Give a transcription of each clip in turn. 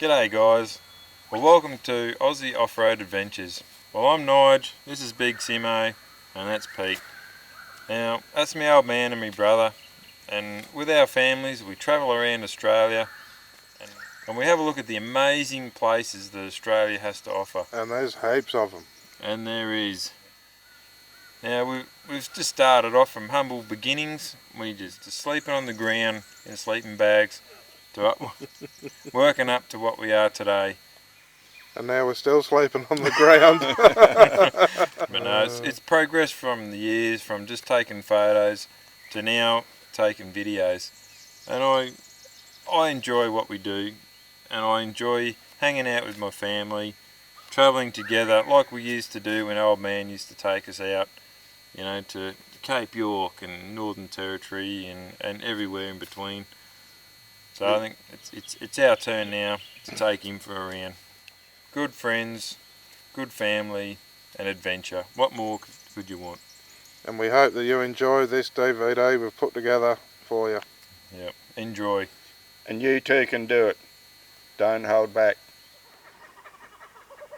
G'day guys, well welcome to Aussie Off-Road Adventures. Well I'm Nige, this is BigSimmo and that's Pete. Now that's my old man and my brother, and with our families we travel around Australia and we have a look at the amazing places that Australia has to offer. And there's heaps of them. And there is. Now we've just started off from humble beginnings. We just sleeping on the ground in sleeping bags to working up to what we are today. And now we're still sleeping on the ground. But no, it's progress from the years, from just taking photos to now taking videos. And I enjoy what we do, and I enjoy hanging out with my family, travelling together like we used to do when old man used to take us out, you know, to Cape York and Northern Territory and everywhere in between. So I think it's our turn now to take him for a round. Good friends, good family and adventure. What more could you want? And we hope that you enjoy this DVD we've put together for you. Yep, enjoy. And you too can do it. Don't hold back.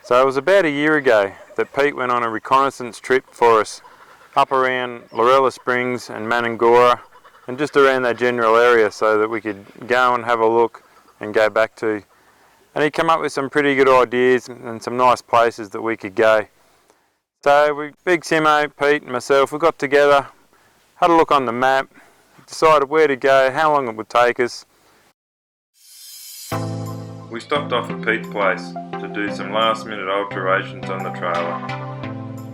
So it was about a year ago that Pete went on a reconnaissance trip for us up around Lorella Springs and Manangora and just around that general area so that we could go and have a look and go back to. And he came up with some pretty good ideas and some nice places that we could go. So BigSimmo, Pete and myself, we got together, had a look on the map, decided where to go, how long it would take us. We stopped off at Pete's place to do some last minute alterations on the trailer.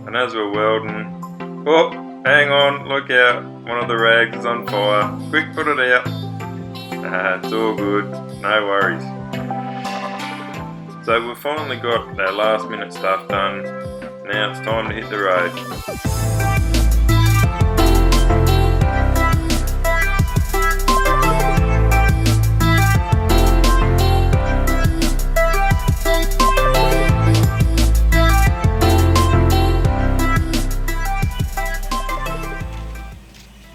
And as we're welding, oh, hang on, look out, one of the rags is on fire. Quick, put it out. It's all good, no worries. So we've finally got our last minute stuff done. Now it's time to hit the road.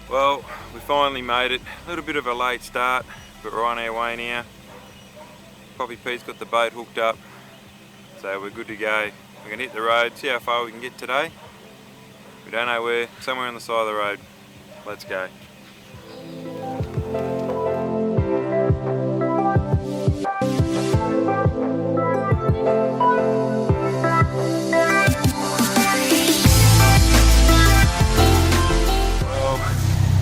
Well, we finally made it. A little bit of a late start, but we're on our way now. Poppy Pete's got the boat hooked up, so we're good to go. We're going to hit the road, see how far we can get today. We don't know where, somewhere on the side of the road. Let's go. Well,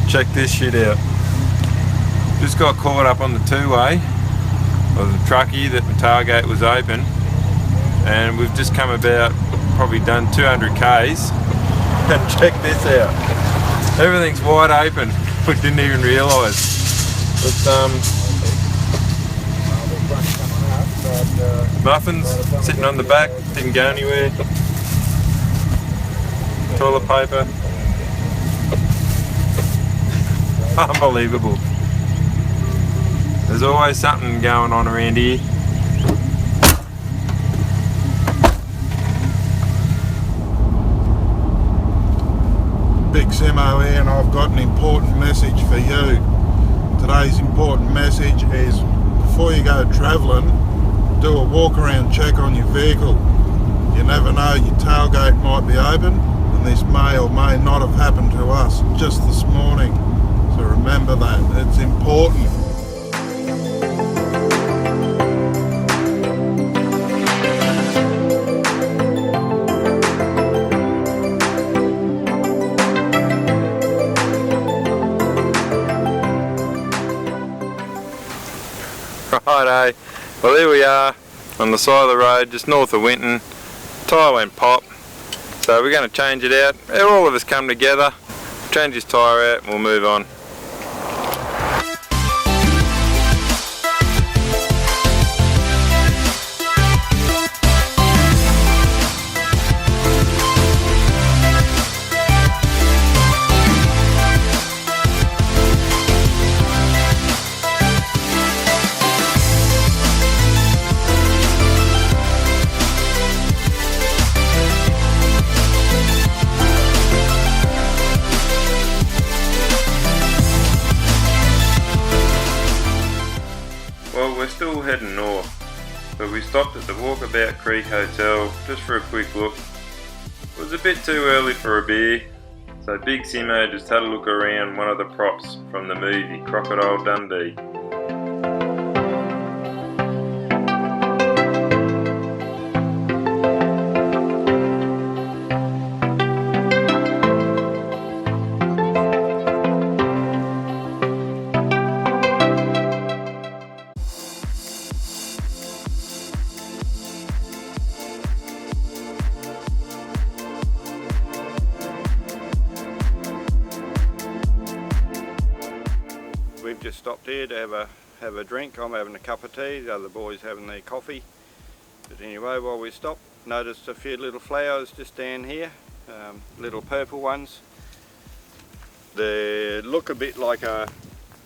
check this shit out. Just got caught up on the two-way. Well, the truckie that my tailgate was open, and we've just come about, probably done 200 Ks, and check this out. Everything's wide open. We didn't even realise. But muffins sitting on the back, didn't go anywhere. Toilet paper. Unbelievable. There's always something going on around here. BigSimmo here, and I've got an important message for you. Today's important message is, before you go travelling, do a walk around check on your vehicle. You never know, your tailgate might be open, and this may or may not have happened to us just this morning. So remember that, it's important. Righto, well there we are on the side of the road just north of Winton. Tyre went pop, so we're going to change it out. All of us come together, change his tyre out and we'll move on. Well, we're still heading north, but we stopped at the Walkabout Creek Hotel just for a quick look. It was a bit too early for a beer, so BigSimmo just had a look around one of the props from the movie Crocodile Dundee. We've just stopped here to have a drink. I'm having a cup of tea, the other boys having their coffee. But anyway, while we stopped, noticed a few little flowers just down here, little purple ones. They look a bit like a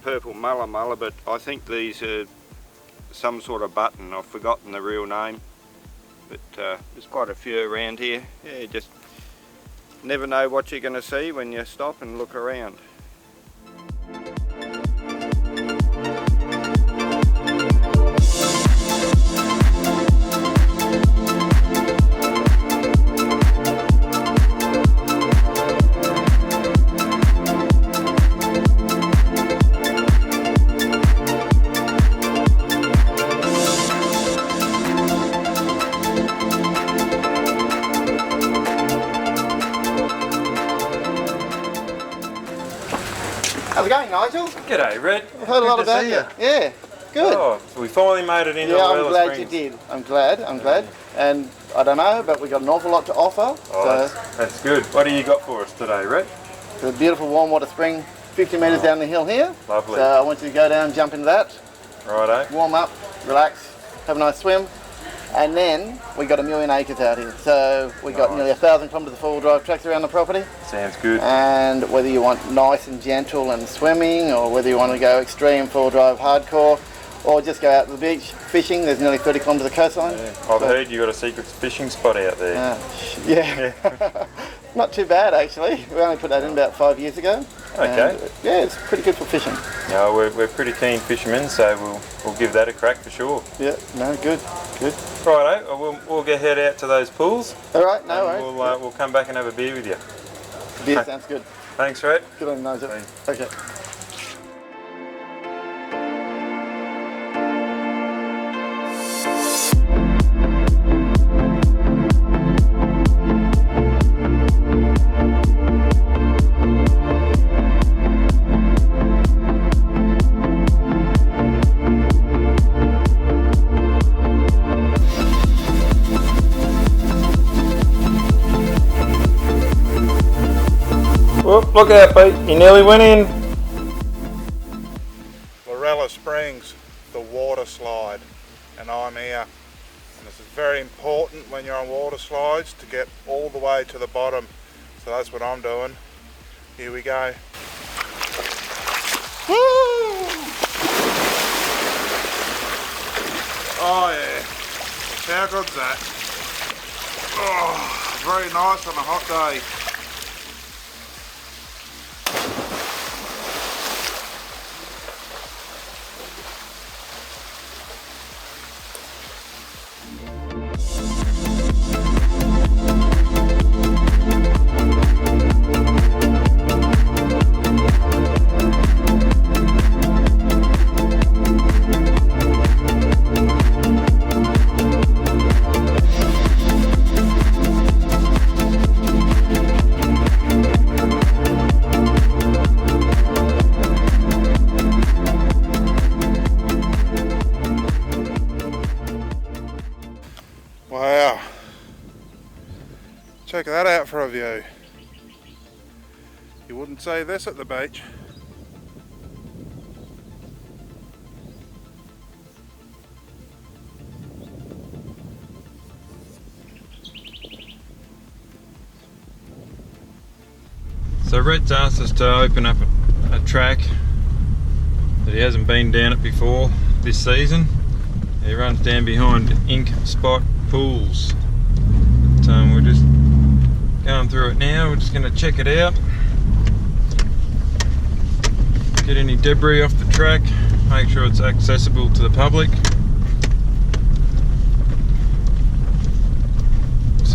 purple mulla, but I think these are some sort of button. I've forgotten the real name, but there's quite a few around here. Yeah, you just never know what you're going to see when you stop and look around. How's it going, Nigel? G'day, Red. I've heard a lot about you. Yeah, good. Oh, we finally made it into Lorella I'm glad Springs. you did. I'm glad. And I don't know, but we've got an awful lot to offer. Oh, that's good. What do you got for us today, Red? The beautiful warm water spring, 50 metres down the hill here. Lovely. So I want you to go down, jump into that, Righto. warm up, relax, have a nice swim. And then we got 1,000,000 acres out here. So we got nearly 1,000 kilometres of four-wheel drive tracks around the property. Sounds good. And whether you want nice and gentle and swimming, or whether you want to go extreme four-wheel drive hardcore, or just go out to the beach fishing, there's nearly 30 kilometres of coastline. Yeah. I've heard you got a secret fishing spot out there. Yeah. Not too bad actually. We only put that in about 5 years ago. Okay. And, yeah, it's pretty good for fishing. No, we're pretty keen fishermen, so we'll give that a crack for sure. Yeah, no, good. Righto, we'll get head out to those pools. All right, no worries. We'll come back and have a beer with you. Beer sounds good. Thanks, Red. Good on you, Nigel. Okay. Whoop, look out, Pete. You nearly went in. Lorella Springs, the water slide, and I'm here. And this is very important when you're on water slides to get all the way to the bottom. So that's what I'm doing. Here we go. Woo! Oh yeah, how good's that? Oh, very nice on a hot day. Wow, check that out for a view. You wouldn't say this at the beach. So Red's asked us to open up a track that he hasn't been down it before this season. He runs down behind Ink Spot Pools. But, we're just going through it now. We're just going to check it out. Get any debris off the track. Make sure it's accessible to the public.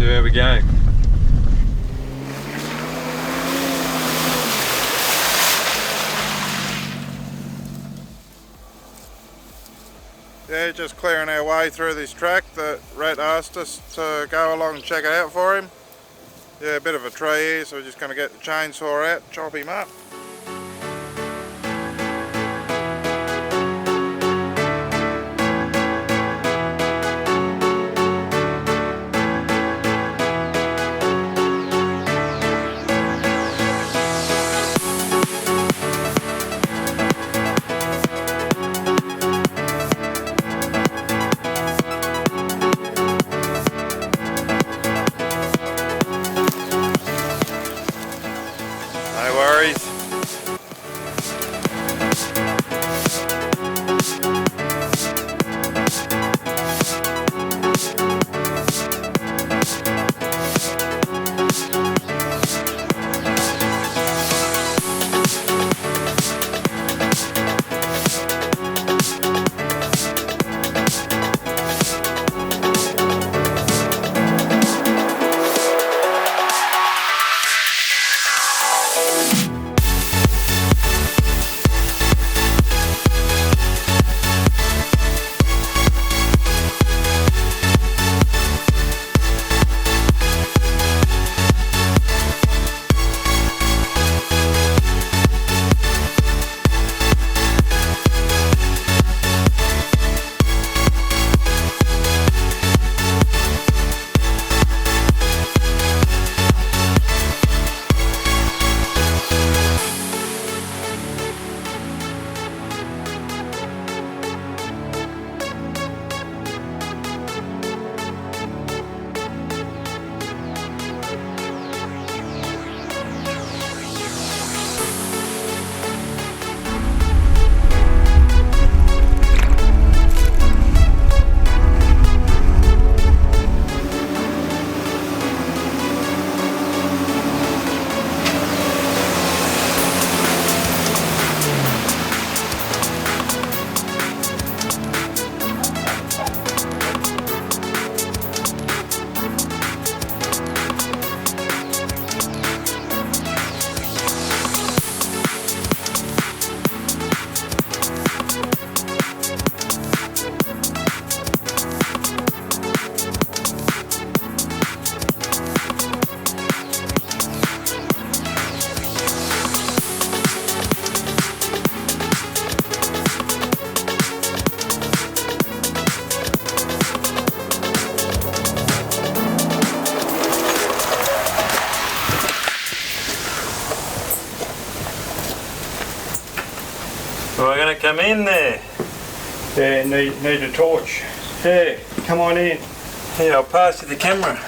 see where we go. Yeah, just clearing our way through this track that Rhett asked us to go along and check it out for him. Yeah, a bit of a tree here, so we're just going to get the chainsaw out, chop him up. No worries. We're gonna come in there. Yeah, need a torch. Yeah, come on in. Here, I'll pass you the camera.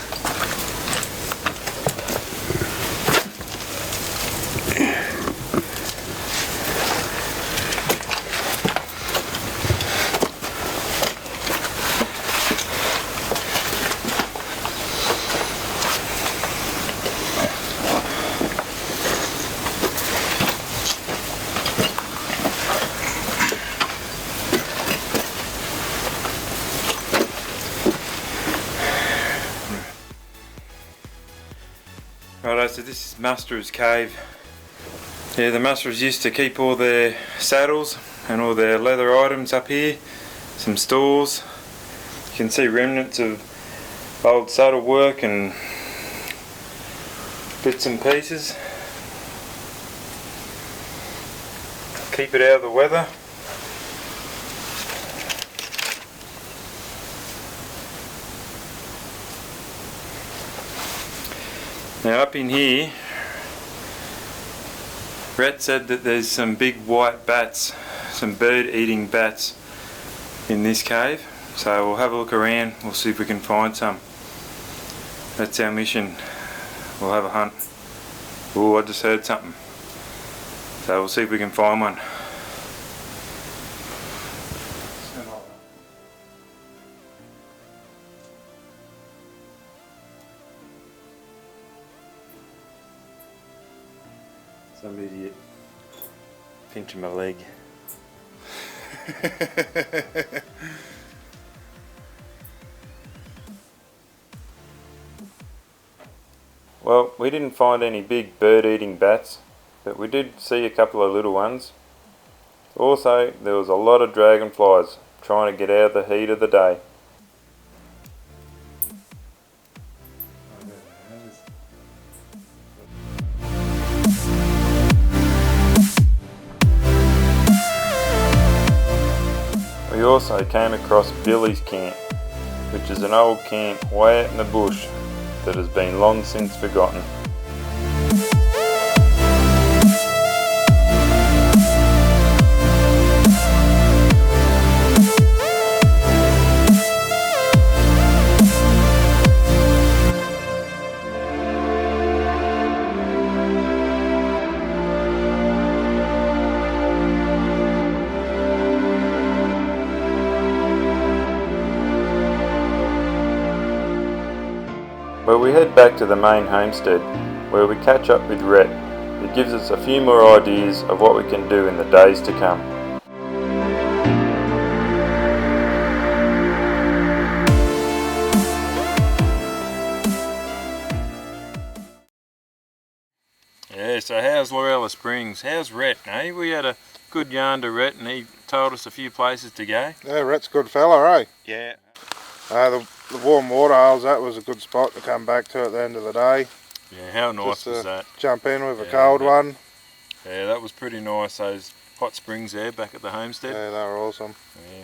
Righto, so this is Master's cave. Yeah, the Masters used to keep all their saddles and all their leather items up here. Some stores. You can see remnants of old saddle work and bits and pieces. Keep it out of the weather. Now up in here, Rhett said that there's some big white bats, some bird eating bats in this cave. So we'll have a look around, we'll see if we can find some. That's our mission. We'll have a hunt. Oh, I just heard something. So we'll see if we can find one. Some idiot pinching my leg. Well, we didn't find any big bird-eating bats, but we did see a couple of little ones. Also, there was a lot of dragonflies trying to get out of the heat of the day. We also came across Billy's camp, which is an old camp way out in the bush that has been long since forgotten. Well, we head back to the main homestead where we catch up with Rhett, who gives us a few more ideas of what we can do in the days to come. Yeah, so how's Lorella Springs? How's Rhett, eh? We had a good yarn to Rhett and he told us a few places to go. Yeah, Rhett's a good fella, eh? Yeah. The warm water holes, that was a good spot to come back to at the end of the day. Yeah, how nice was that? Jump in with a cold one. Yeah, that was pretty nice, those hot springs there back at the homestead. Yeah, they were awesome.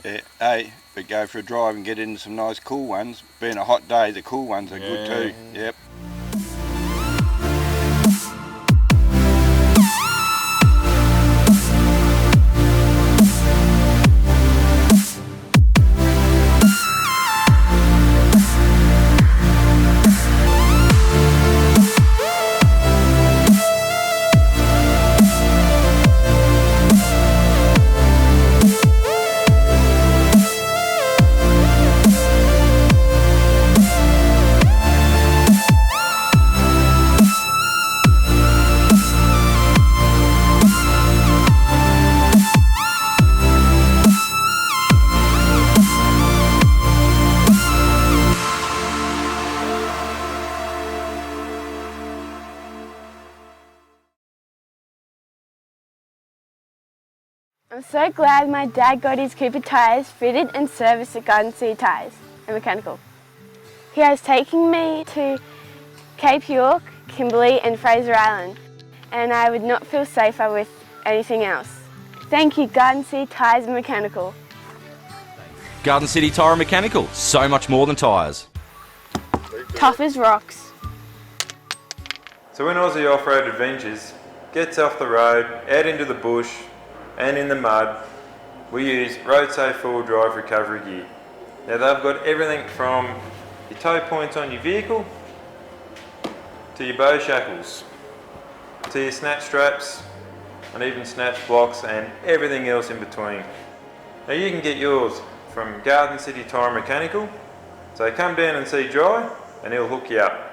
Yeah. Hey, but go for a drive and get into some nice cool ones. Being a hot day, the cool ones are good too. Yep. I'm so glad my dad got his Cooper tyres fitted and serviced at Garden City Tyres and Mechanical. He has taken me to Cape York, Kimberley and Fraser Island, and I would not feel safer with anything else. Thank you, Garden City Tyres and Mechanical. Garden City Tyre and Mechanical, so much more than tyres. Tough as rocks. So when Aussie Off-Road Adventures gets off the road, out into the bush and in the mud, we use Road Safe 4-Wheel-Drive recovery gear. Now they've got everything from your tow points on your vehicle, to your bow shackles, to your snatch straps, and even snatch blocks and everything else in between. Now you can get yours from Garden City Tyre and Mechanical, so come down and see Jai and he'll hook you up.